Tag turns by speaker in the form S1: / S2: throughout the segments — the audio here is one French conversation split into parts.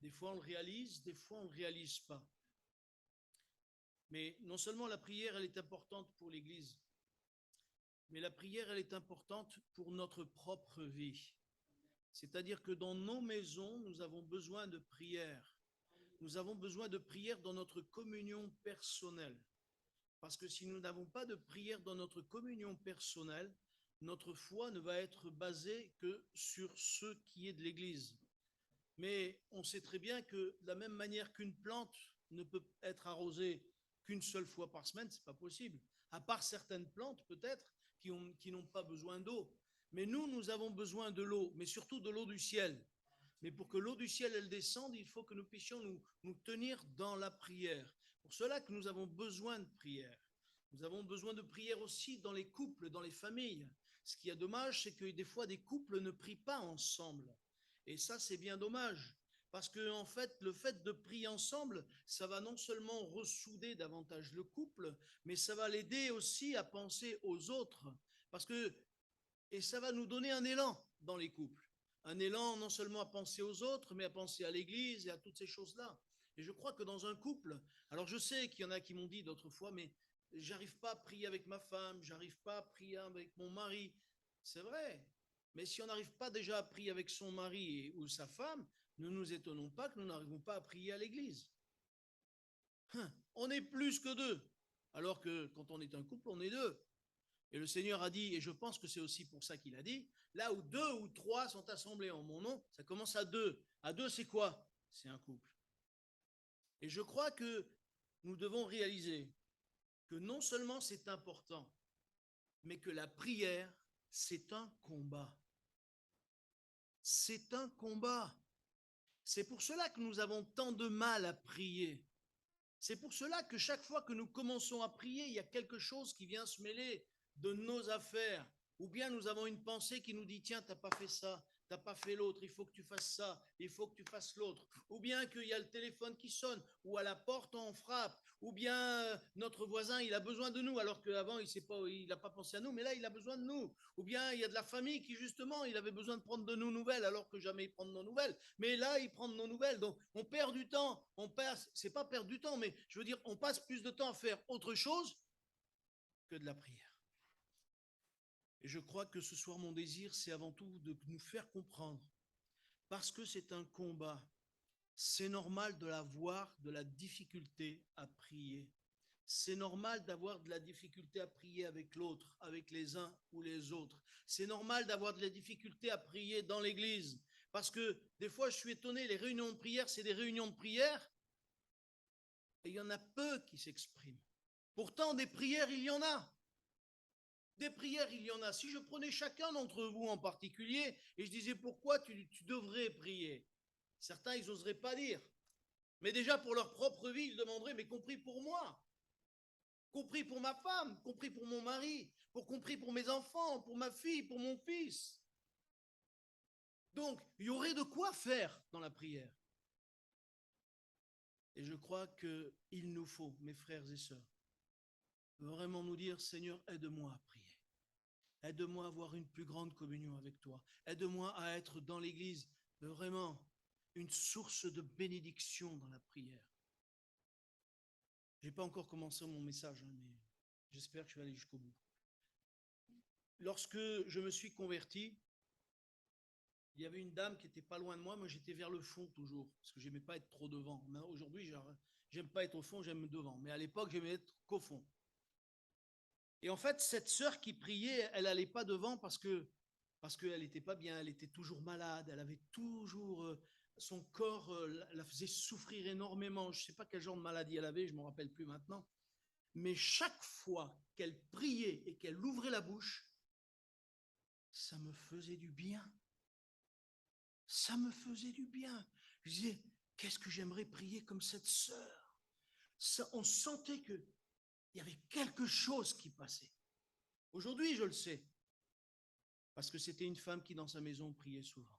S1: Des fois, on le réalise, des fois, on ne le réalise pas. Mais non seulement la prière, elle est importante pour l'Église, mais la prière, elle est importante pour notre propre vie. C'est-à-dire que dans nos maisons, nous avons besoin de prière. Nous avons besoin de prière dans notre communion personnelle. Parce que si nous n'avons pas de prière dans notre communion personnelle, notre foi ne va être basée que sur ce qui est de l'Église. Mais on sait très bien que de la même manière qu'une plante ne peut être arrosée qu'une seule fois par semaine, ce n'est pas possible. À part certaines plantes, peut-être, qui n'ont pas besoin d'eau. Mais nous avons besoin de l'eau, mais surtout de l'eau du ciel. Mais pour que l'eau du ciel, elle descende, il faut que nous puissions nous tenir dans la prière. Pour cela que nous avons besoin de prière. Nous avons besoin de prière aussi dans les couples, dans les familles. Ce qui est dommage, c'est que des fois, des couples ne prient pas ensemble. Et ça, c'est bien dommage. Parce que, en fait, le fait de prier ensemble, ça va non seulement ressouder davantage le couple, mais ça va l'aider aussi à penser aux autres. Parce que, et ça va nous donner un élan dans les couples. Un élan non seulement à penser aux autres, mais à penser à l'Église et à toutes ces choses-là. Et je crois que dans un couple, alors je sais qu'il y en a qui m'ont dit d'autres fois, mais j'arrive pas à prier avec ma femme, j'arrive pas à prier avec mon mari. C'est vrai. Mais si on n'arrive pas déjà à prier avec son mari ou sa femme, ne nous étonnons pas que nous n'arrivons pas à prier à l'église. On est plus que deux. Alors que quand on est un couple, on est deux. Et le Seigneur a dit, et je pense que c'est aussi pour ça qu'il a dit, là où deux ou trois sont assemblés en mon nom, ça commence à deux. À deux, c'est quoi? C'est un couple. Et je crois que nous devons réaliser que non seulement c'est important, mais que la prière, c'est un combat. C'est un combat. C'est pour cela que nous avons tant de mal à prier. C'est pour cela que chaque fois que nous commençons à prier, il y a quelque chose qui vient se mêler de nos affaires. Ou bien nous avons une pensée qui nous dit, tiens, tu n'as pas fait ça, tu n'as pas fait l'autre, il faut que tu fasses ça, il faut que tu fasses l'autre. Ou bien qu'il y a le téléphone qui sonne, ou à la porte on frappe, ou bien notre voisin, il a besoin de nous, alors qu'avant, il n'a pas pensé à nous, mais là, il a besoin de nous. Ou bien il y a de la famille qui, justement, il avait besoin de prendre de nos nouvelles, alors que jamais il prend de nos nouvelles. Mais là, il prend de nos nouvelles. Donc, on perd du temps. C'est pas perdre du temps, mais je veux dire, on passe plus de temps à faire autre chose que de la prière. Et je crois que ce soir, mon désir, c'est avant tout de nous faire comprendre, parce que c'est un combat. C'est normal de l'avoir, de la difficulté à prier. C'est normal d'avoir de la difficulté à prier avec l'autre, avec les uns ou les autres. C'est normal d'avoir de la difficulté à prier dans l'église. Parce que des fois, je suis étonné, les réunions de prière, c'est des réunions de prière, et il y en a peu qui s'expriment. Pourtant, des prières, il y en a. Des prières, il y en a. Si je prenais chacun d'entre vous en particulier et je disais pourquoi tu devrais prier, certains, ils n'oseraient pas dire. Mais déjà, pour leur propre vie, ils demanderaient, mais compris pour moi, compris pour ma femme, compris pour mon mari, compris pour mes enfants, pour ma fille, pour mon fils. Donc, il y aurait de quoi faire dans la prière. Et je crois qu'il nous faut, mes frères et sœurs, vraiment nous dire, Seigneur, aide-moi à prier. Aide-moi à avoir une plus grande communion avec toi. Aide-moi à être dans l'Église vraiment une source de bénédiction dans la prière. Je n'ai pas encore commencé mon message, mais j'espère que je vais aller jusqu'au bout. Lorsque je me suis converti, il y avait une dame qui était pas loin de moi. Moi, j'étais vers le fond toujours, parce que j'aimais pas être trop devant. Aujourd'hui, j'aime pas être au fond, j'aime devant. Mais à l'époque, j'aimais être qu'au fond. Et en fait, cette sœur qui priait, elle n'allait pas devant parce qu'elle n'était pas bien, elle était toujours malade, elle avait toujours son corps la faisait souffrir énormément. Je ne sais pas quel genre de maladie elle avait, je ne me rappelle plus maintenant. Mais chaque fois qu'elle priait et qu'elle ouvrait la bouche, ça me faisait du bien. Ça me faisait du bien. Je disais, qu'est-ce que j'aimerais prier comme cette sœur. On sentait qu'il y avait quelque chose qui passait. Aujourd'hui, je le sais, parce que c'était une femme qui, dans sa maison, priait souvent.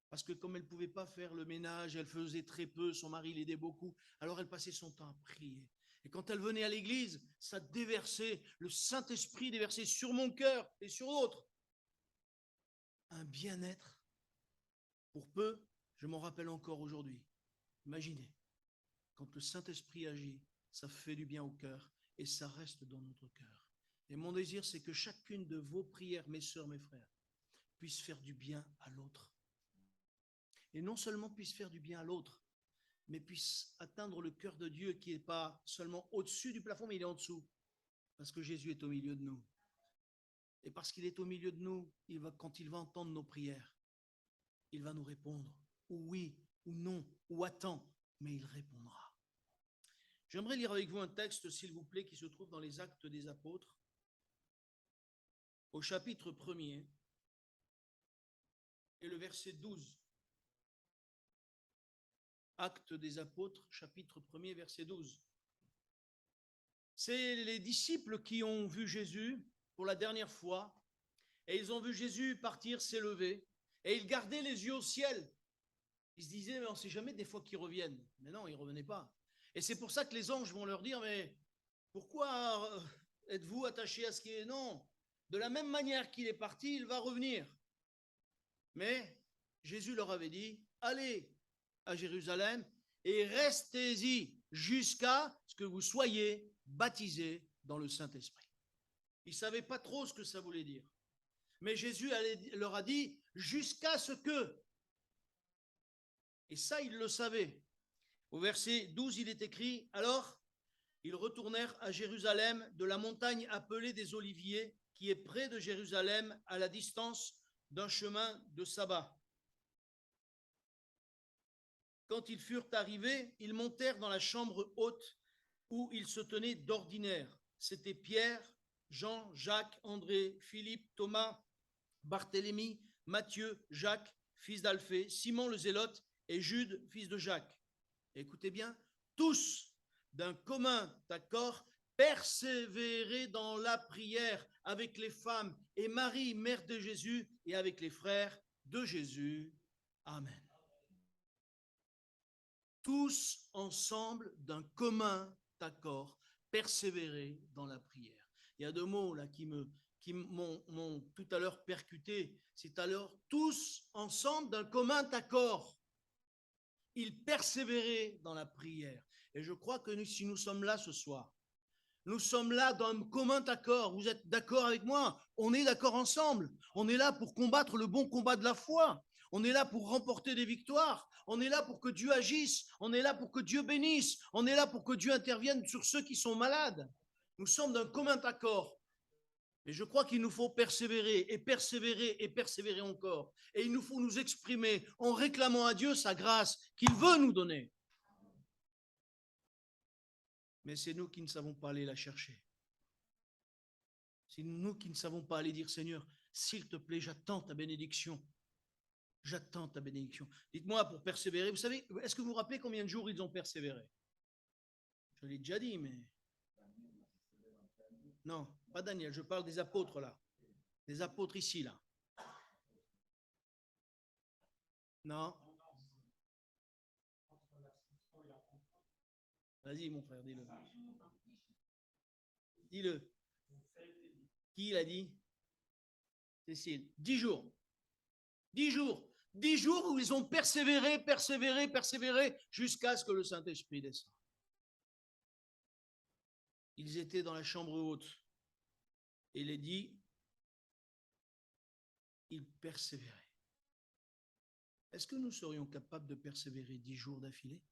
S1: Parce que comme elle ne pouvait pas faire le ménage, elle faisait très peu, son mari l'aidait beaucoup, alors elle passait son temps à prier. Et quand elle venait à l'église, ça déversait, le Saint-Esprit déversait sur mon cœur et sur l'autre un bien-être. Pour peu, Je m'en rappelle encore aujourd'hui. Imaginez, quand le Saint-Esprit agit, ça fait du bien au cœur et ça reste dans notre cœur. Et mon désir, c'est que chacune de vos prières, mes sœurs, mes frères, puisse faire du bien à l'autre. Et non seulement puisse faire du bien à l'autre, mais puisse atteindre le cœur de Dieu qui n'est pas seulement au-dessus du plafond, mais il est en dessous. Parce que Jésus est au milieu de nous. Et parce qu'il est au milieu de nous, quand il va entendre nos prières, il va nous répondre, ou oui, ou non, ou attends, mais il répondra. J'aimerais lire avec vous un texte, s'il vous plaît, qui se trouve dans les Actes des Apôtres, au chapitre 1er, et le verset 12. Actes des Apôtres, chapitre 1er, verset 12. C'est les disciples qui ont vu Jésus pour la dernière fois, et ils ont vu Jésus partir, s'élever, et ils gardaient les yeux au ciel. Ils se disaient, mais on ne sait jamais des fois qu'ils reviennent. Mais non, ils ne revenaient pas. Et c'est pour ça que les anges vont leur dire, mais pourquoi êtes-vous attachés à ce qui est? Non, de la même manière qu'il est parti, il va revenir. Mais Jésus leur avait dit, allez à Jérusalem et restez-y jusqu'à ce que vous soyez baptisés dans le Saint-Esprit. Ils ne savaient pas trop ce que ça voulait dire. Mais Jésus leur a dit, jusqu'à ce que. Et ça, ils le savaient. Au verset 12, il est écrit, alors, ils retournèrent à Jérusalem de la montagne appelée des Oliviers, qui est près de Jérusalem, à la distance d'un chemin de sabbat. Quand ils furent arrivés, ils montèrent dans la chambre haute où ils se tenaient d'ordinaire. C'étaient Pierre, Jean, Jacques, André, Philippe, Thomas, Barthélemy, Matthieu, Jacques, fils d'Alphée, Simon le Zélote et Jude, fils de Jacques. Écoutez bien, tous d'un commun accord persévéraient dans la prière avec les femmes et Marie, mère de Jésus, et avec les frères de Jésus. Amen. Tous ensemble d'un commun accord persévérer dans la prière. Il y a deux mots là qui m'ont tout à l'heure percuté. C'est alors tous ensemble d'un commun accord. Ils persévéraient dans la prière. Et je crois que si nous sommes là ce soir, nous sommes là d'un commun accord. Vous êtes d'accord avec moi? On est d'accord ensemble. On est là pour combattre le bon combat de la foi. On est là pour remporter des victoires. On est là pour que Dieu agisse. On est là pour que Dieu bénisse. On est là pour que Dieu intervienne sur ceux qui sont malades. Nous sommes d'un commun accord. Et je crois qu'il nous faut persévérer et persévérer et persévérer encore. Et il nous faut nous exprimer en réclamant à Dieu sa grâce qu'il veut nous donner. Mais c'est nous qui ne savons pas aller la chercher. C'est nous qui ne savons pas aller dire, Seigneur, s'il te plaît, j'attends ta bénédiction. J'attends ta bénédiction. Dites-moi, pour persévérer, vous savez, est-ce que vous vous rappelez combien de jours ils ont persévéré? Je l'ai déjà dit, mais... Non, pas Daniel, je parle des apôtres là. Des apôtres ici, là. Non. Vas-y, mon frère, dis-le. Dis-le. Qui l'a dit? Cécile. 10 jours. 10 jours. 10 jours où ils ont persévéré, persévéré, persévéré, jusqu'à ce que le Saint-Esprit descende. Ils étaient dans la chambre haute. Et il est dit, ils persévéraient. Est-ce que nous serions capables de persévérer 10 jours d'affilée?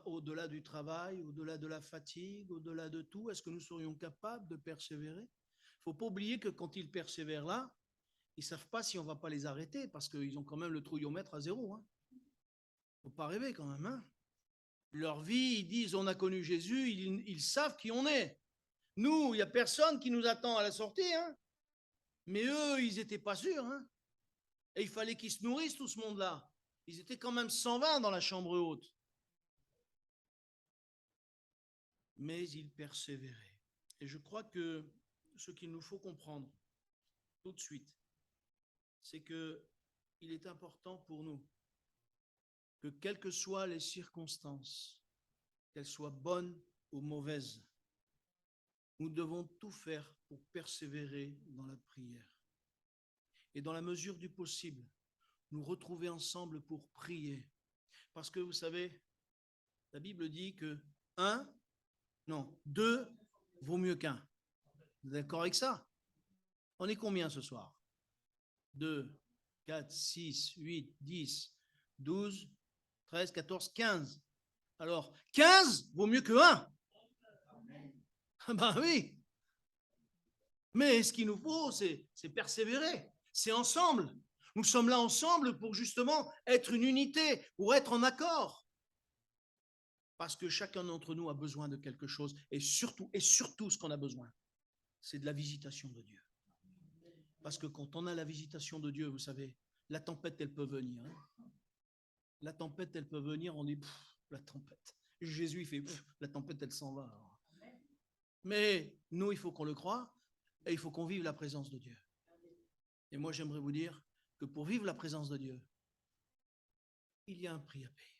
S1: Au-delà du travail, au-delà de la fatigue, au-delà de tout, est-ce que nous serions capables de persévérer? Il ne faut pas oublier que quand ils persévèrent là, ils ne savent pas si on ne va pas les arrêter parce qu'ils ont quand même le trouillomètre à 0. Il ne faut pas rêver quand même. Hein. Leur vie, ils disent on a connu Jésus, ils savent qui on est. Nous, il n'y a personne qui nous attend à la sortie. Hein. Mais eux, ils n'étaient pas sûrs. Hein. Et il fallait qu'ils se nourrissent, tout ce monde-là. Ils étaient quand même 120 dans la chambre haute. Mais ils persévéraient. Et je crois que ce qu'il nous faut comprendre tout de suite, c'est qu'il est important pour nous que quelles que soient les circonstances, qu'elles soient bonnes ou mauvaises, nous devons tout faire pour persévérer dans la prière. Et dans la mesure du possible, nous retrouver ensemble pour prier. Parce que vous savez, la Bible dit que deux vaut mieux qu'un. Vous êtes d'accord avec ça? On est combien ce soir? 2, 4, 6, 8, 10, 12, 13, 14, 15. Alors, 15 vaut mieux que 1. Ben oui. Mais ce qu'il nous faut, c'est persévérer. C'est ensemble. Nous sommes là ensemble pour justement être une unité, pour être en accord. Parce que chacun d'entre nous a besoin de quelque chose. Et surtout ce qu'on a besoin, c'est de la visitation de Dieu. Parce que quand on a la visitation de Dieu, vous savez, la tempête, elle peut venir. La tempête, elle peut venir, on dit, la tempête. Jésus, il fait, la tempête, elle s'en va. Alors. Mais nous, il faut qu'on le croie et il faut qu'on vive la présence de Dieu. Et moi, j'aimerais vous dire que pour vivre la présence de Dieu, il y a un prix à payer.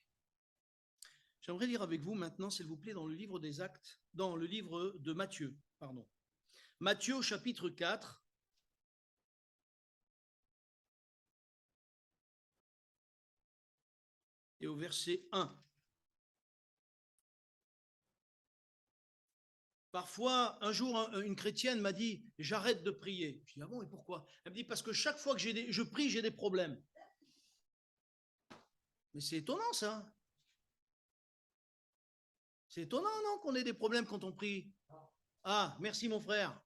S1: J'aimerais lire avec vous maintenant, s'il vous plaît, dans le livre des Actes, dans le livre de Matthieu, pardon. Matthieu au chapitre 4. Et au verset 1. Parfois, un jour, une chrétienne m'a dit, j'arrête de prier. Je dis, ah bon, et pourquoi? Elle me dit, parce que chaque fois que je prie, j'ai des problèmes. Mais c'est étonnant, ça. C'est étonnant, non, qu'on ait des problèmes quand on prie. Ah, merci, mon frère.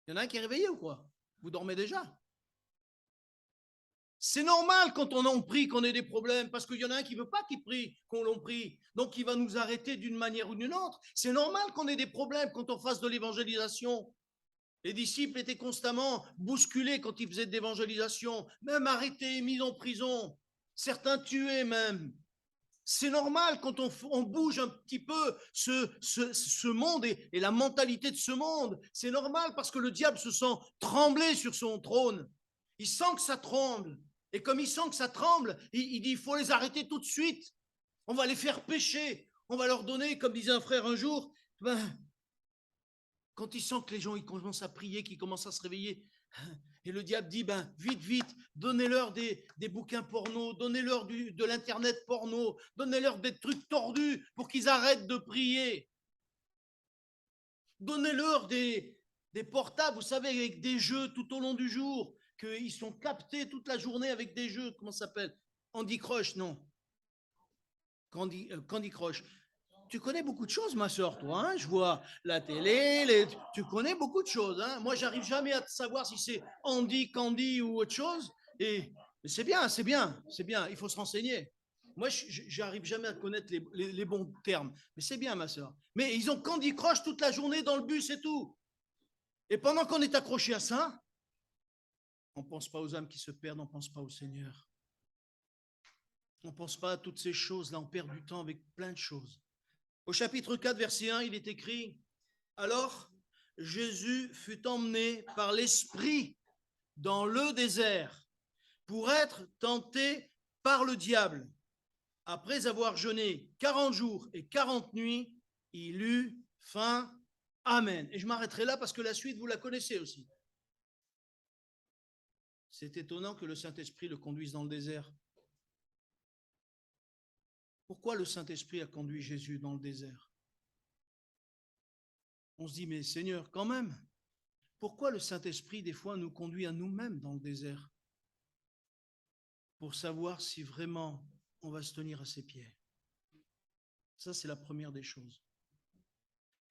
S1: Il y en a un qui est réveillé ou quoi? Vous dormez déjà? C'est normal quand on prie qu'on ait des problèmes, parce qu'il y en a un qui ne veut pas qu'il prie, qu'on l'on prie. Donc, il va nous arrêter d'une manière ou d'une autre. C'est normal qu'on ait des problèmes quand on fasse de l'évangélisation. Les disciples étaient constamment bousculés quand ils faisaient de l'évangélisation, même arrêtés, mis en prison, certains tués même. C'est normal quand on bouge un petit peu ce monde et la mentalité de ce monde. C'est normal parce que le diable se sent trembler sur son trône. Il sent que ça tremble. Et comme il sent que ça tremble, il dit, il faut les arrêter tout de suite. On va les faire pécher. On va leur donner, comme disait un frère un jour, quand il sent que les gens ils commencent à prier, qu'ils commencent à se réveiller, et le diable dit, vite, donnez-leur des bouquins porno, donnez-leur de l'internet porno, donnez-leur des trucs tordus pour qu'ils arrêtent de prier. Donnez-leur des portables, vous savez, avec des jeux tout au long du jour, qu'ils sont captés toute la journée avec des jeux, comment ça s'appelle? Candy Crush, non. Candy Crush. Tu connais beaucoup de choses, ma soeur, toi. Hein, je vois la télé, tu connais beaucoup de choses. Hein. Moi, j'arrive jamais à savoir si c'est Andy, Candy ou autre chose. Et c'est bien. Il faut se renseigner. Moi, j'arrive jamais à connaître les bons termes. Mais c'est bien, ma soeur. Mais ils ont Candy Crush toute la journée dans le bus et tout. Et pendant qu'on est accroché à ça, on ne pense pas aux âmes qui se perdent, on ne pense pas au Seigneur. On ne pense pas à toutes ces choses-là, on perd du temps avec plein de choses. Au chapitre 4, verset 1, il est écrit, « Alors, Jésus fut emmené par l'Esprit dans le désert pour être tenté par le diable. Après avoir jeûné 40 jours et 40 nuits, il eut faim. Amen. » Et je m'arrêterai là parce que la suite, vous la connaissez aussi. C'est étonnant que le Saint-Esprit le conduise dans le désert. Pourquoi le Saint-Esprit a conduit Jésus dans le désert? On se dit, mais Seigneur, quand même, pourquoi le Saint-Esprit, des fois, nous conduit à nous-mêmes dans le désert? Pour savoir si vraiment on va se tenir à ses pieds. Ça, c'est la première des choses.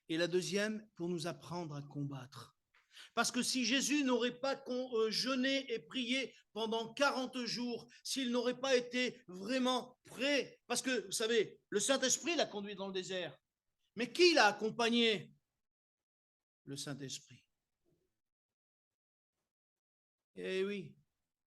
S1: Et la deuxième, pour nous apprendre à combattre. Parce que si Jésus n'aurait pas jeûné et prié pendant 40 jours, s'il n'aurait pas été vraiment prêt, parce que, vous savez, le Saint-Esprit l'a conduit dans le désert. Mais qui l'a accompagné? Le Saint-Esprit. Eh oui.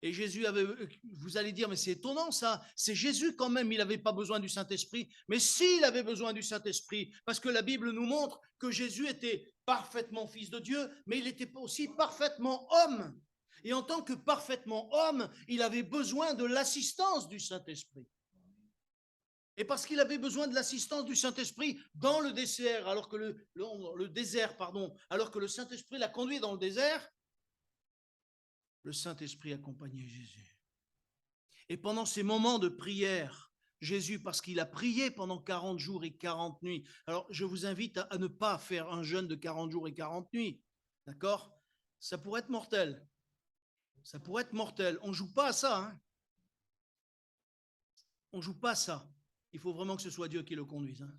S1: Et Jésus avait, vous allez dire, mais c'est étonnant ça, c'est Jésus quand même, il n'avait pas besoin du Saint-Esprit, mais s'il avait besoin du Saint-Esprit, parce que la Bible nous montre que Jésus était parfaitement fils de Dieu, mais il était aussi parfaitement homme. Et en tant que parfaitement homme, il avait besoin de l'assistance du Saint-Esprit. Et parce qu'il avait besoin de l'assistance du Saint-Esprit dans le désert, alors que alors que le Saint-Esprit l'a conduit dans le désert, le Saint-Esprit accompagnait Jésus. Et pendant ces moments de prière, Jésus, parce qu'il a prié pendant 40 jours et 40 nuits. Alors, je vous invite à ne pas faire un jeûne de 40 jours et 40 nuits. D'accord? Ça pourrait être mortel. Ça pourrait être mortel. On ne joue pas à ça. Hein. On ne joue pas à ça. Il faut vraiment que ce soit Dieu qui le conduise. Hein.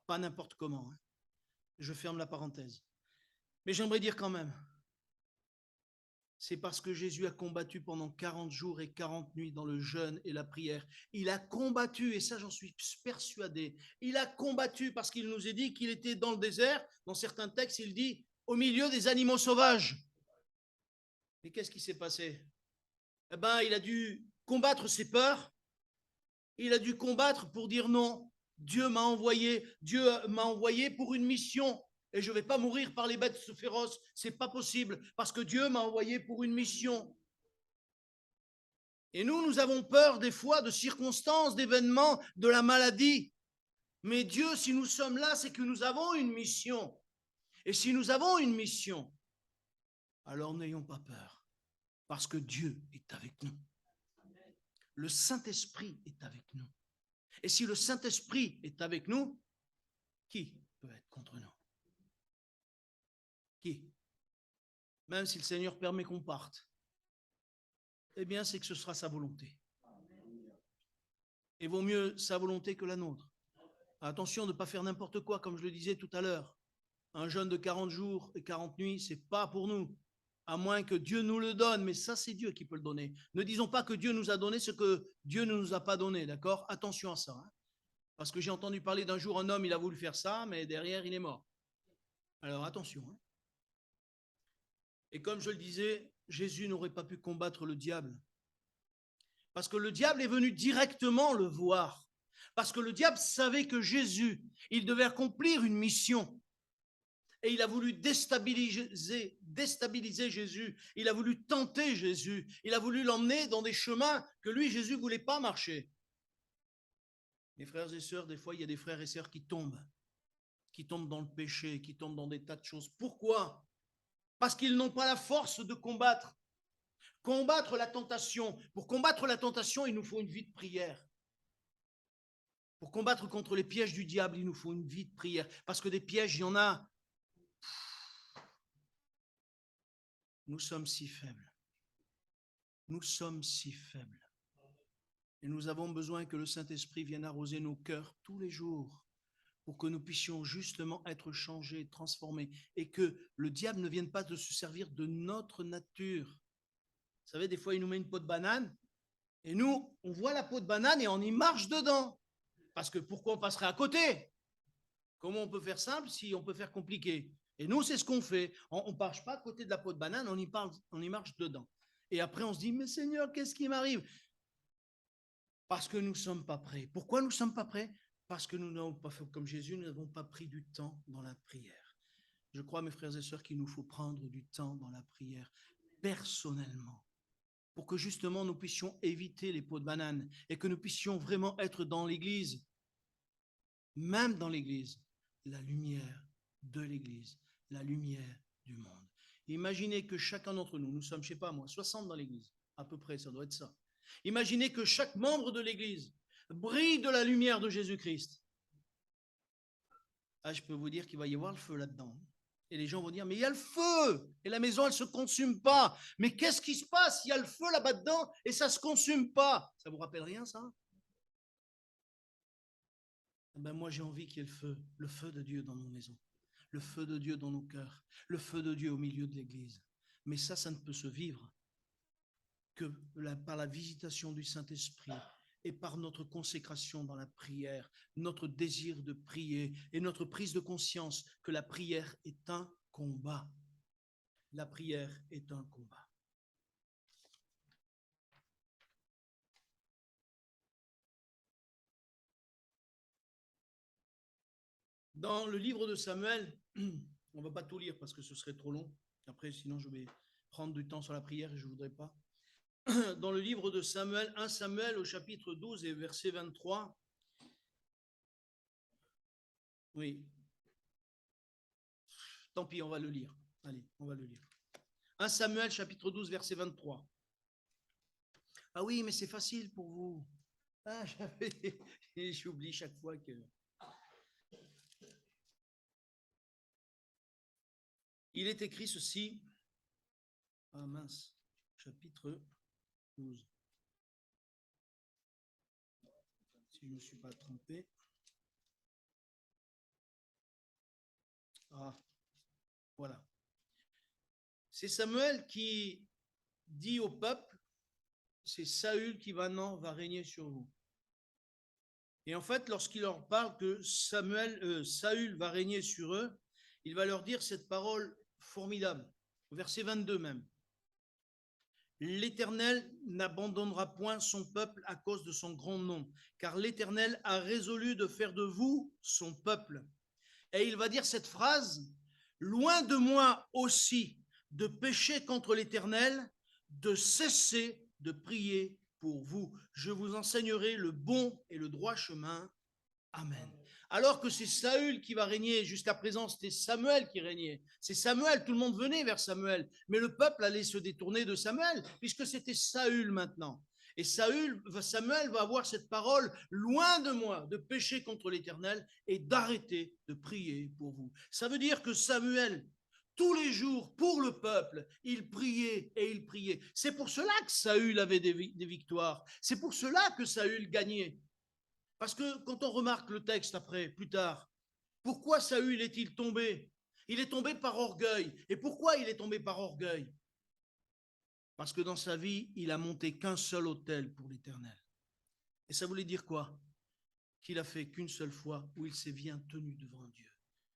S1: Pas n'importe comment. Hein. Je ferme la parenthèse. Mais j'aimerais dire quand même, c'est parce que Jésus a combattu pendant 40 jours et 40 nuits dans le jeûne et la prière. Il a combattu, et ça j'en suis persuadé, il a combattu parce qu'il nous a dit qu'il était dans le désert. Dans certains textes, il dit au milieu des animaux sauvages. Et qu'est-ce qui s'est passé? Eh bien, il a dû combattre ses peurs. Il a dû combattre pour dire non. Dieu m'a envoyé pour une mission. Et je ne vais pas mourir par les bêtes féroces. Ce n'est pas possible parce que Dieu m'a envoyé pour une mission. Et nous avons peur des fois de circonstances, d'événements, de la maladie. Mais Dieu, si nous sommes là, c'est que nous avons une mission. Et si nous avons une mission, alors n'ayons pas peur parce que Dieu est avec nous. Le Saint-Esprit est avec nous. Et si le Saint-Esprit est avec nous, qui peut être contre nous? Qui? Même si le Seigneur permet qu'on parte, eh bien, c'est que ce sera sa volonté. Et vaut mieux sa volonté que la nôtre. Attention de ne pas faire n'importe quoi, comme je le disais tout à l'heure. Un jeûne de 40 jours et 40 nuits, ce n'est pas pour nous. À moins que Dieu nous le donne, mais ça, c'est Dieu qui peut le donner. Ne disons pas que Dieu nous a donné ce que Dieu ne nous a pas donné, d'accord? Attention à ça. Hein? Parce que j'ai entendu parler d'un jour, un homme, il a voulu faire ça, mais derrière, il est mort. Alors, attention. Hein? Et comme je le disais, Jésus n'aurait pas pu combattre le diable. Parce que le diable est venu directement le voir. Parce que le diable savait que Jésus, il devait accomplir une mission. Et il a voulu déstabiliser Jésus. Il a voulu tenter Jésus. Il a voulu l'emmener dans des chemins que lui, Jésus, ne voulait pas marcher. Mes frères et sœurs, des fois, il y a des frères et sœurs qui tombent dans le péché, qui tombent dans des tas de choses. Pourquoi? Parce qu'ils n'ont pas la force de combattre. Combattre la tentation. Pour combattre la tentation, il nous faut une vie de prière. Pour combattre contre les pièges du diable, il nous faut une vie de prière. Parce que des pièges, il y en a. Nous sommes si faibles. Nous sommes si faibles. Et nous avons besoin que le Saint-Esprit vienne arroser nos cœurs tous les jours pour que nous puissions justement être changés, transformés et que le diable ne vienne pas de se servir de notre nature. Vous savez, des fois, il nous met une peau de banane et nous, on voit la peau de banane et on y marche dedans. Parce que pourquoi on passerait à côté? Comment on peut faire simple si on peut faire compliqué? Et nous, c'est ce qu'on fait. On ne marche pas à côté de la peau de banane, on y marche dedans. Et après, on se dit, mais Seigneur, qu'est-ce qui m'arrive? Parce que nous ne sommes pas prêts. Pourquoi nous ne sommes pas prêts? Parce que nous n'avons pas fait comme Jésus, nous n'avons pas pris du temps dans la prière. Je crois, mes frères et sœurs, qu'il nous faut prendre du temps dans la prière, personnellement, pour que justement nous puissions éviter les peaux de banane et que nous puissions vraiment être dans l'Église, même dans l'Église, la lumière de l'Église, la lumière du monde. Imaginez que chacun d'entre nous, nous sommes, je ne sais pas moi, 60 dans l'Église, à peu près, ça doit être ça. Imaginez que chaque membre de l'Église brille de la lumière de Jésus-Christ. Ah, je peux vous dire qu'il va y avoir le feu là-dedans. Et les gens vont dire, mais il y a le feu et la maison, elle ne se consume pas. Mais qu'est-ce qui se passe? Il y a le feu là-bas dedans et ça ne se consume pas. Ça vous rappelle rien, ça? Ben moi, j'ai envie qu'il y ait le feu de Dieu dans nos maisons, le feu de Dieu dans nos cœurs, le feu de Dieu au milieu de l'Église. Mais ça ne peut se vivre que par la visitation du Saint-Esprit et par notre consécration dans la prière, notre désir de prier et notre prise de conscience que la prière est un combat. La prière est un combat. Dans le livre de Samuel, on ne va pas tout lire parce que ce serait trop long. Après, sinon, je vais prendre du temps sur la prière et je ne voudrais pas. Dans le livre de Samuel, 1 Samuel au chapitre 12 et verset 23. Oui. Tant pis, on va le lire. Allez, on va le lire. 1 Samuel chapitre 12 verset 23. Ah oui, mais c'est facile pour vous. Ah, j'oublie chaque fois que... Il est écrit ceci. Ah mince, chapitre 12. Si je ne me suis pas trompé. Ah, voilà. C'est Samuel qui dit au peuple, c'est Saül qui maintenant va régner sur vous. Et en fait, lorsqu'il leur parle que Saül va régner sur eux, il va leur dire cette parole formidable, au verset 22 même. L'Éternel n'abandonnera point son peuple à cause de son grand nom, car l'Éternel a résolu de faire de vous son peuple. Et il va dire cette phrase, loin de moi aussi de pécher contre l'Éternel, de cesser de prier pour vous. Je vous enseignerai le bon et le droit chemin. Amen. Alors que c'est Saül qui va régner, jusqu'à présent c'était Samuel qui régnait. C'est Samuel, tout le monde venait vers Samuel, mais le peuple allait se détourner de Samuel, puisque c'était Saül maintenant. Et Samuel va avoir cette parole, loin de moi, de pécher contre l'Éternel et d'arrêter de prier pour vous. Ça veut dire que Samuel, tous les jours, pour le peuple, il priait et il priait. C'est pour cela que Saül avait des victoires. C'est pour cela que Saül gagnait. Parce que quand on remarque le texte après, plus tard, pourquoi Saül est-il tombé? Il est tombé par orgueil. Et pourquoi il est tombé par orgueil? Parce que dans sa vie, il a monté qu'un seul autel pour l'Éternel. Et ça voulait dire quoi? Qu'il a fait qu'une seule fois où il s'est bien tenu devant Dieu.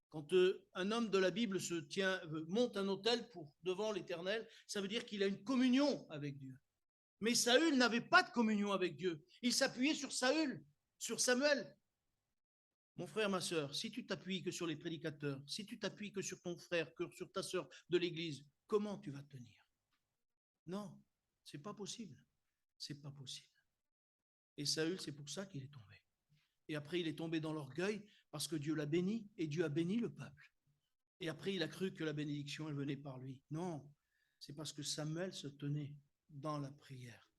S1: Quand un homme de la Bible monte un autel devant l'Éternel, ça veut dire qu'il a une communion avec Dieu. Mais Saül n'avait pas de communion avec Dieu. Il s'appuyait sur Samuel. Mon frère, ma soeur, si tu t'appuies que sur les prédicateurs, si tu t'appuies que sur ton frère, que sur ta soeur de l'église, comment tu vas tenir? Non, c'est pas possible. C'est pas possible. Et Saül, c'est pour ça qu'il est tombé. Et après, il est tombé dans l'orgueil parce que Dieu l'a béni et Dieu a béni le peuple. Et après, il a cru que la bénédiction, elle venait par lui. Non, c'est parce que Samuel se tenait dans la prière.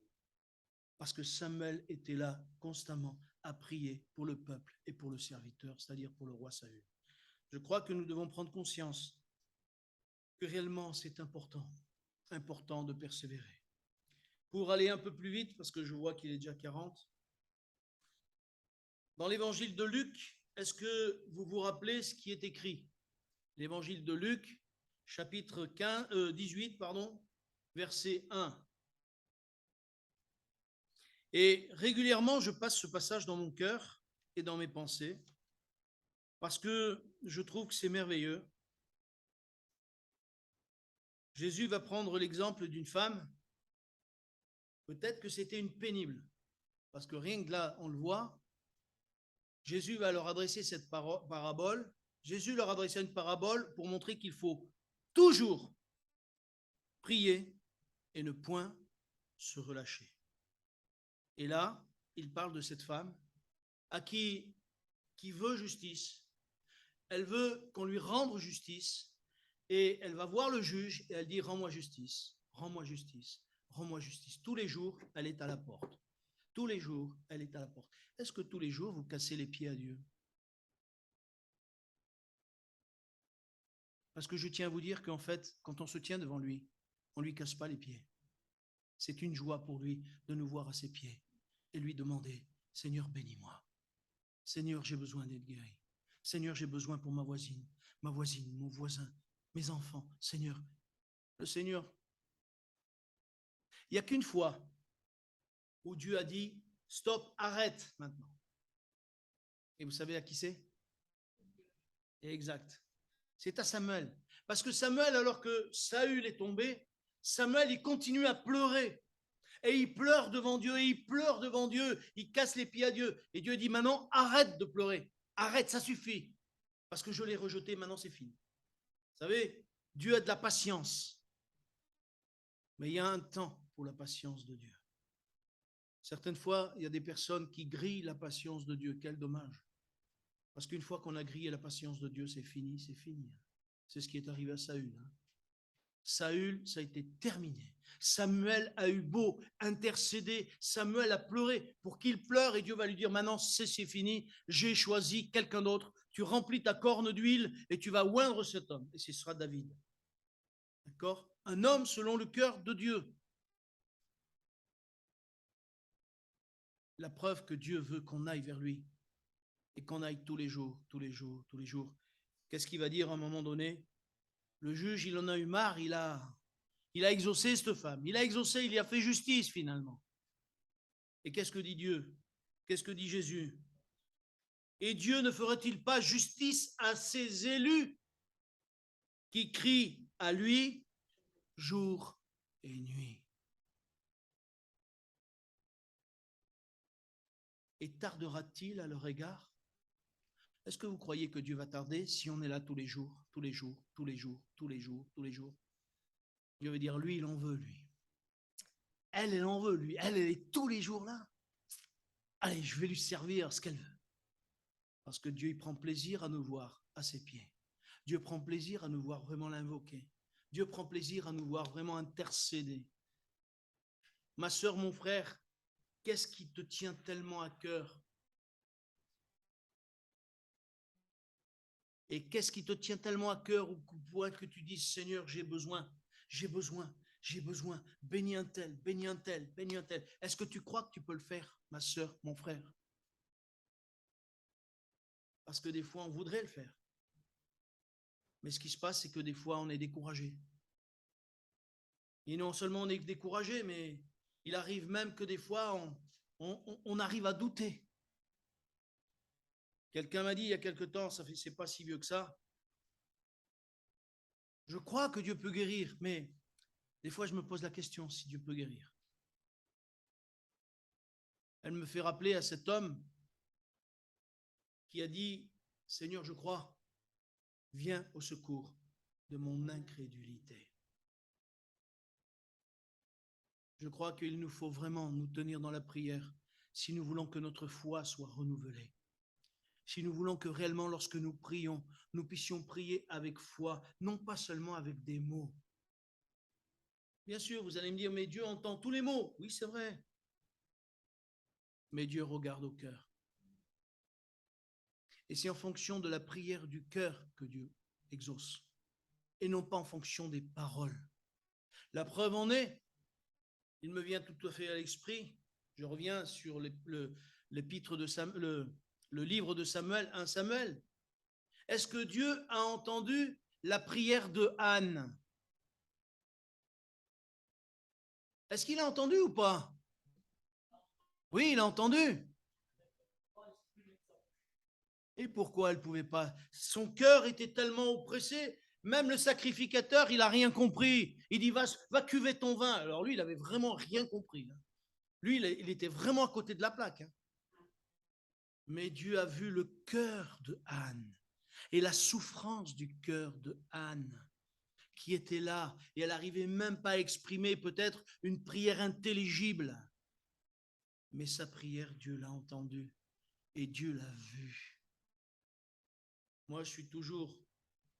S1: Parce que Samuel était là constamment à prier pour le peuple et pour le serviteur, c'est-à-dire pour le roi Saül. Je crois que nous devons prendre conscience que réellement c'est important de persévérer. Pour aller un peu plus vite, parce que je vois qu'il est déjà 40, dans l'évangile de Luc, est-ce que vous vous rappelez ce qui est écrit? L'évangile de Luc, chapitre 18, verset 1. Et régulièrement, je passe ce passage dans mon cœur et dans mes pensées, parce que je trouve que c'est merveilleux. Jésus va prendre l'exemple d'une femme. Peut-être que c'était une pénible, parce que rien que là, on le voit. Jésus va leur adresser cette parabole. Jésus leur adressait une parabole pour montrer qu'il faut toujours prier et ne point se relâcher. Et là, il parle de cette femme qui veut justice. Elle veut qu'on lui rende justice et elle va voir le juge et elle dit « Rends-moi justice, rends-moi justice, rends-moi justice ». Tous les jours, elle est à la porte. Tous les jours, elle est à la porte. Est-ce que tous les jours, vous cassez les pieds à Dieu? Parce que je tiens à vous dire qu'en fait, quand on se tient devant lui, on ne lui casse pas les pieds. C'est une joie pour lui de nous voir à ses pieds et lui demander « Seigneur, bénis-moi. Seigneur, j'ai besoin d'être guéri. Seigneur, j'ai besoin pour ma voisine, mon voisin, mes enfants. Seigneur, le Seigneur. » Il n'y a qu'une fois où Dieu a dit « Stop, arrête maintenant. » Et vous savez à qui c'est? Exact. C'est à Samuel. Parce que Samuel, alors que Saül est tombé, Samuel, il continue à pleurer. Et il pleure devant Dieu, et il pleure devant Dieu. Il casse les pieds à Dieu. Et Dieu dit maintenant, arrête de pleurer. Arrête, ça suffit. Parce que je l'ai rejeté, maintenant c'est fini. Vous savez, Dieu a de la patience. Mais il y a un temps pour la patience de Dieu. Certaines fois, il y a des personnes qui grillent la patience de Dieu. Quel dommage. Parce qu'une fois qu'on a grillé la patience de Dieu, c'est fini, c'est fini. C'est ce qui est arrivé à Saül. Saül, ça a été terminé. Samuel a eu beau intercéder, Samuel a pleuré pour qu'il pleure et Dieu va lui dire maintenant c'est fini, j'ai choisi quelqu'un d'autre, tu remplis ta corne d'huile et tu vas oindre cet homme et ce sera David. D'accord? Un homme selon le cœur de Dieu. La preuve que Dieu veut qu'on aille vers lui et qu'on aille tous les jours, tous les jours, tous les jours. Qu'est-ce qu'il va dire à un moment donné? Le juge, il en a eu marre, il a exaucé cette femme, il a exaucé, il y a fait justice finalement. Et qu'est-ce que dit Dieu? Qu'est-ce que dit Jésus? Et Dieu ne ferait-il pas justice à ses élus qui crient à lui jour et nuit? Et tardera-t-il à leur égard? Est-ce que vous croyez que Dieu va tarder si on est là tous les jours, tous les jours, tous les jours, tous les jours, tous les jours? Dieu veut dire, lui, il en veut, lui. Elle en veut, lui. Elle est tous les jours là. Allez, je vais lui servir ce qu'elle veut. Parce que Dieu, il prend plaisir à nous voir à ses pieds. Dieu prend plaisir à nous voir vraiment l'invoquer. Dieu prend plaisir à nous voir vraiment intercéder. Ma sœur, mon frère, qu'est-ce qui te tient tellement à cœur? Et qu'est-ce qui te tient tellement à cœur au point que tu dis, Seigneur, j'ai besoin, bénis un tel, bénis un tel, bénis un tel. Est-ce que tu crois que tu peux le faire, ma sœur, mon frère? Parce que des fois, on voudrait le faire. Mais ce qui se passe, c'est que des fois, on est découragé. Et non seulement on est découragé, mais il arrive même que des fois, on arrive à douter. Quelqu'un m'a dit il y a quelque temps, c'est pas si vieux que ça, je crois que Dieu peut guérir, mais des fois je me pose la question si Dieu peut guérir. Elle me fait rappeler à cet homme qui a dit, Seigneur, je crois, viens au secours de mon incrédulité. Je crois qu'il nous faut vraiment nous tenir dans la prière si nous voulons que notre foi soit renouvelée. Si nous voulons que réellement, lorsque nous prions, nous puissions prier avec foi, non pas seulement avec des mots. Bien sûr, vous allez me dire, mais Dieu entend tous les mots. Oui, c'est vrai. Mais Dieu regarde au cœur. Et c'est en fonction de la prière du cœur que Dieu exauce, et non pas en fonction des paroles. La preuve en est, il me vient tout à fait à l'esprit, je reviens sur l'épître de Samuel, le livre de Samuel, 1 Samuel. Est-ce que Dieu a entendu la prière de Anne? Est-ce qu'il a entendu ou pas? Oui, il a entendu. Et pourquoi elle ne pouvait pas? Son cœur était tellement oppressé, même le sacrificateur, il n'a rien compris. Il dit, va cuver ton vin. Alors lui, il n'avait vraiment rien compris. Lui, il était vraiment à côté de la plaque. Mais Dieu a vu le cœur de Anne et la souffrance du cœur de Anne qui était là. Et elle n'arrivait même pas à exprimer peut-être une prière intelligible. Mais sa prière, Dieu l'a entendue et Dieu l'a vue. Moi, je suis toujours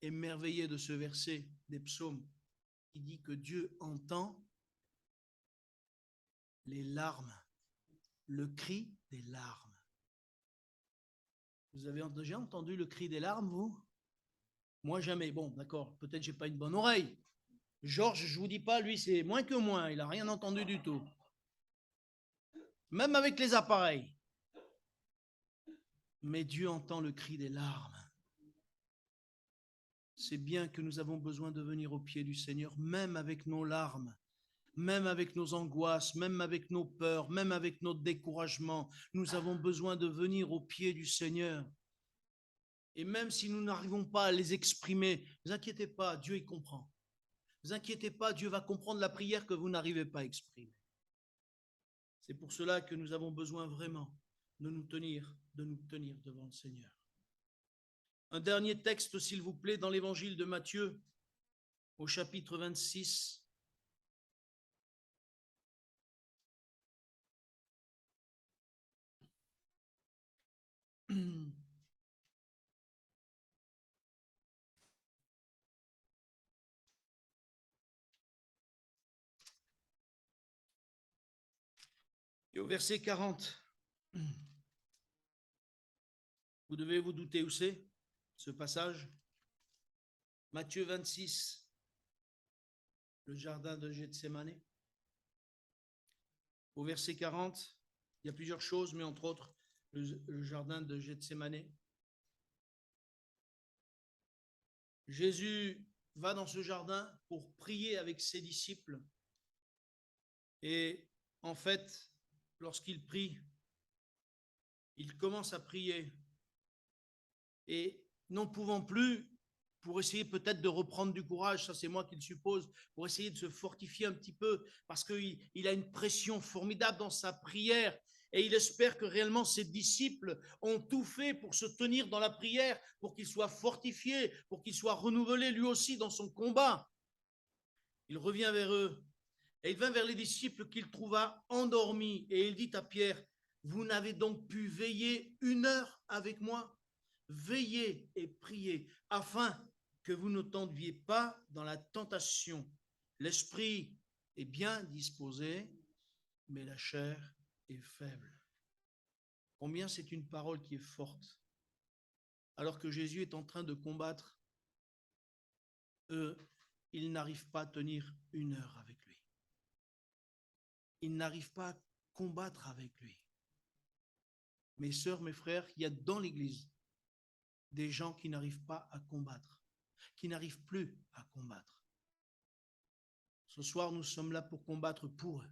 S1: émerveillé de ce verset des psaumes qui dit que Dieu entend les larmes, le cri des larmes. Vous avez déjà entendu le cri des larmes, vous? Moi, jamais. Bon, d'accord, peut-être j'ai pas une bonne oreille. Georges, je vous dis pas, lui, c'est moins que moins. Il n'a rien entendu du tout. Même avec les appareils. Mais Dieu entend le cri des larmes. C'est bien que nous avons besoin de venir au pied du Seigneur, même avec nos larmes, même avec nos angoisses, même avec nos peurs, même avec notre découragement. Nous avons besoin de venir au pied du Seigneur. Et même si nous n'arrivons pas à les exprimer, ne vous inquiétez pas, Dieu y comprend. Ne vous inquiétez pas, Dieu va comprendre la prière que vous n'arrivez pas à exprimer. C'est pour cela que nous avons besoin vraiment de nous tenir devant le Seigneur. Un dernier texte, s'il vous plaît, dans l'évangile de Matthieu, au chapitre 26. Et au verset 40, vous devez vous douter où c'est, ce passage. Matthieu 26, le jardin de Gethsémane. Au verset 40, il y a plusieurs choses, mais entre autres, le jardin de Gethsémane. Jésus va dans ce jardin pour prier avec ses disciples. Et en fait, lorsqu'il prie, il commence à prier. Et n'en pouvant plus, pour essayer peut-être de reprendre du courage, ça c'est moi qui le suppose, pour essayer de se fortifier un petit peu, parce qu'il a une pression formidable dans sa prière, et il espère que réellement ses disciples ont tout fait pour se tenir dans la prière, pour qu'il soit fortifié, pour qu'il soit renouvelé lui aussi dans son combat. Il revient vers eux, et il vint vers les disciples qu'il trouva endormis, et il dit à Pierre, vous n'avez donc pu veiller 1 heure avec moi? Veillez et priez, afin que vous ne tombiez pas dans la tentation. L'esprit est bien disposé, mais la chair est faible. Combien c'est une parole qui est forte. Alors que Jésus est en train de combattre, eux, ils n'arrivent pas à tenir 1 heure avec lui. Ils n'arrivent pas à combattre avec lui. Mes sœurs, mes frères, il y a dans l'Église des gens qui n'arrivent pas à combattre, qui n'arrivent plus à combattre. Ce soir, nous sommes là pour combattre pour eux.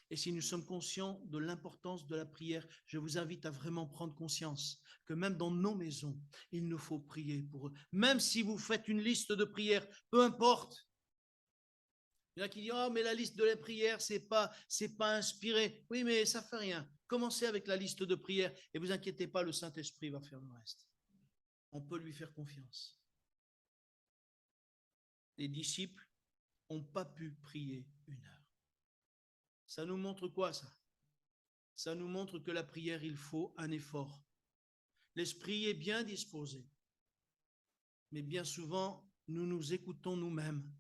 S1: Et si nous sommes conscients de l'importance de la prière, je vous invite à vraiment prendre conscience que même dans nos maisons, il nous faut prier pour eux. Même si vous faites une liste de prières, peu importe. Il y en a qui disent, oh, mais la liste de la prière, c'est pas inspiré. Oui, mais ça fait rien. Commencez avec la liste de prières et vous inquiétez pas, le Saint-Esprit va faire le reste. On peut lui faire confiance. Les disciples n'ont pas pu prier 1 heure. Ça nous montre quoi, ça? Ça nous montre que la prière, il faut un effort. L'esprit est bien disposé, mais bien souvent, nous nous écoutons nous-mêmes.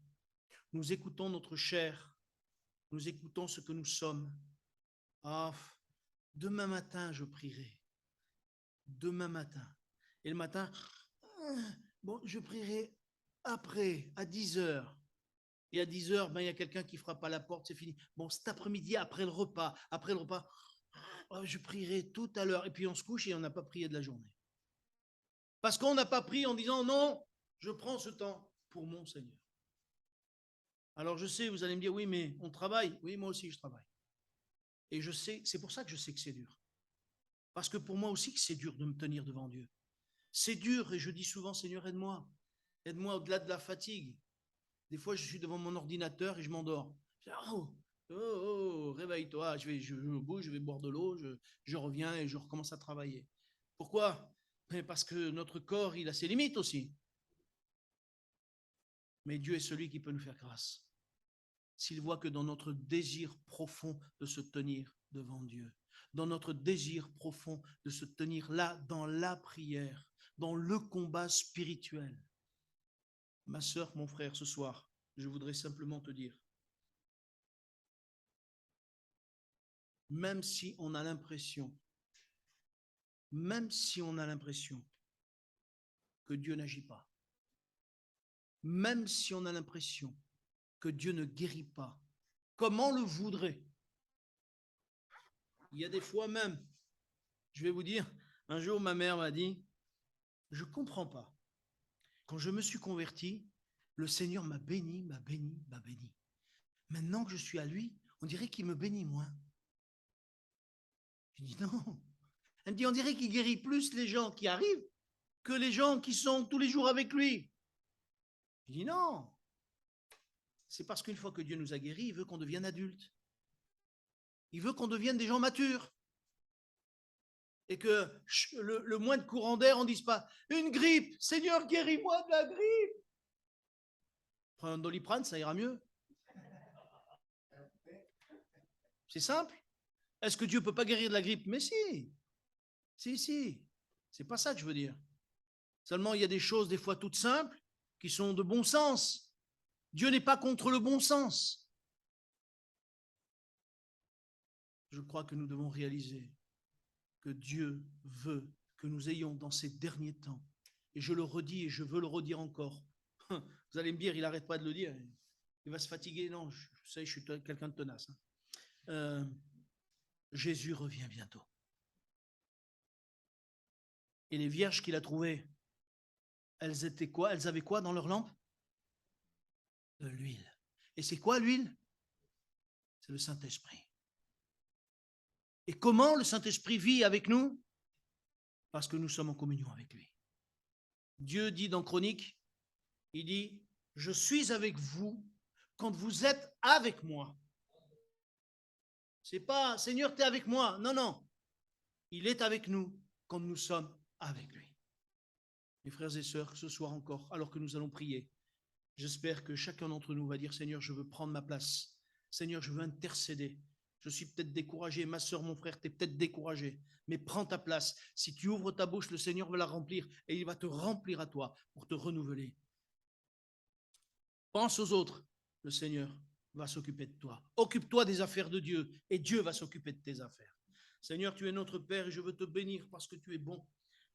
S1: Nous écoutons notre chair. Nous écoutons ce que nous sommes. Ah, demain matin, je prierai. Demain matin. Et le matin, bon, je prierai après, à 10 heures. Et à 10 heures, ben, il y a quelqu'un qui frappe à la porte, c'est fini. Bon, cet après-midi, après le repas, je prierai tout à l'heure. Et puis on se couche et on n'a pas prié de la journée. Parce qu'on n'a pas prié en disant non, je prends ce temps pour mon Seigneur. Alors je sais, vous allez me dire, oui, mais on travaille. Oui, moi aussi, je travaille. Et je sais, c'est pour ça que je sais que c'est dur. Parce que pour moi aussi, que c'est dur de me tenir devant Dieu. C'est dur et je dis souvent, Seigneur, aide-moi. Aide-moi au-delà de la fatigue. Des fois, je suis devant mon ordinateur et je m'endors. Réveille-toi, je bouge, je vais boire de l'eau, je reviens et je recommence à travailler. Pourquoi? Parce que notre corps, il a ses limites aussi. Mais Dieu est celui qui peut nous faire grâce. S'il voit que dans notre désir profond de se tenir devant Dieu, dans notre désir profond de se tenir là, dans la prière, dans le combat spirituel. Ma sœur, mon frère, ce soir, je voudrais simplement te dire, même si on a l'impression que Dieu n'agit pas, même si on a l'impression que Dieu ne guérit pas, comme on le voudrait, il y a des fois même, je vais vous dire, un jour ma mère m'a dit, je ne comprends pas, quand je me suis converti, le Seigneur m'a béni, m'a béni, m'a béni. Maintenant que je suis à lui, on dirait qu'il me bénit moins. Je dis non. Elle me dit, on dirait qu'il guérit plus les gens qui arrivent que les gens qui sont tous les jours avec lui. Je dis non. C'est parce qu'une fois que Dieu nous a guéris, il veut qu'on devienne adultes. Il veut qu'on devienne des gens matures. Et que le moins de courant d'air, on ne dise pas, une grippe, Seigneur, guéris-moi de la grippe. Prends un Doliprane, ça ira mieux. C'est simple. Est-ce que Dieu ne peut pas guérir de la grippe? Mais si. Si. C'est pas ça que je veux dire. Seulement, il y a des choses, des fois toutes simples, qui sont de bon sens. Dieu n'est pas contre le bon sens. je crois que nous devons réaliser que Dieu veut que nous ayons dans ces derniers temps, et je le redis et je veux le redire encore, vous allez me dire, il n'arrête pas de le dire, il va se fatiguer, non, je sais, je suis quelqu'un de tenace. Jésus revient bientôt. Et les vierges qu'il a trouvées, elles étaient quoi? Elles avaient quoi dans leur lampe? De l'huile. Et c'est quoi l'huile? C'est le Saint-Esprit. Et comment le Saint-Esprit vit avec nous? Parce que nous sommes en communion avec lui. Dieu dit dans Chronique, il dit, je suis avec vous quand vous êtes avec moi. C'est pas, Seigneur, tu es avec moi. Non, non. Il est avec nous quand nous sommes avec lui. Mes frères et sœurs, ce soir encore, alors que nous allons prier, j'espère que chacun d'entre nous va dire, Seigneur, je veux prendre ma place. Seigneur, je veux intercéder. Je suis peut-être découragé. Ma sœur, mon frère, tu es peut-être découragé. Mais prends ta place. Si tu ouvres ta bouche, le Seigneur va la remplir et il va te remplir à toi pour te renouveler. Pense aux autres. Le Seigneur va s'occuper de toi. Occupe-toi des affaires de Dieu et Dieu va s'occuper de tes affaires. Seigneur, tu es notre Père et je veux te bénir parce que tu es bon.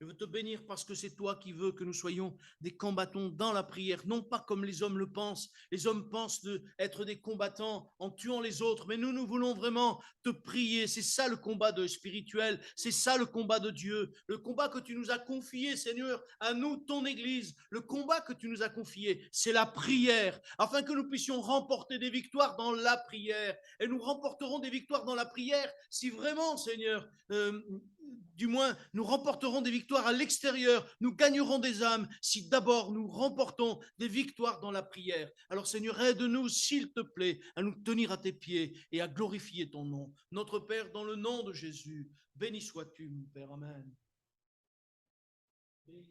S1: Je veux te bénir parce que c'est toi qui veux que nous soyons des combattants dans la prière, non pas comme les hommes le pensent. Les hommes pensent être des combattants en tuant les autres, mais nous voulons vraiment te prier. C'est ça le combat spirituel, c'est ça le combat de Dieu, le combat que tu nous as confié, Seigneur, à nous, ton Église. Le combat que tu nous as confié, c'est la prière, afin que nous puissions remporter des victoires dans la prière. Et nous remporterons des victoires dans la prière si vraiment, Seigneur, du moins, nous remporterons des victoires à l'extérieur, nous gagnerons des âmes si d'abord nous remportons des victoires dans la prière. Alors Seigneur, aide-nous, s'il te plaît, à nous tenir à tes pieds et à glorifier ton nom. Notre Père, dans le nom de Jésus, béni sois-tu, mon Père. Amen.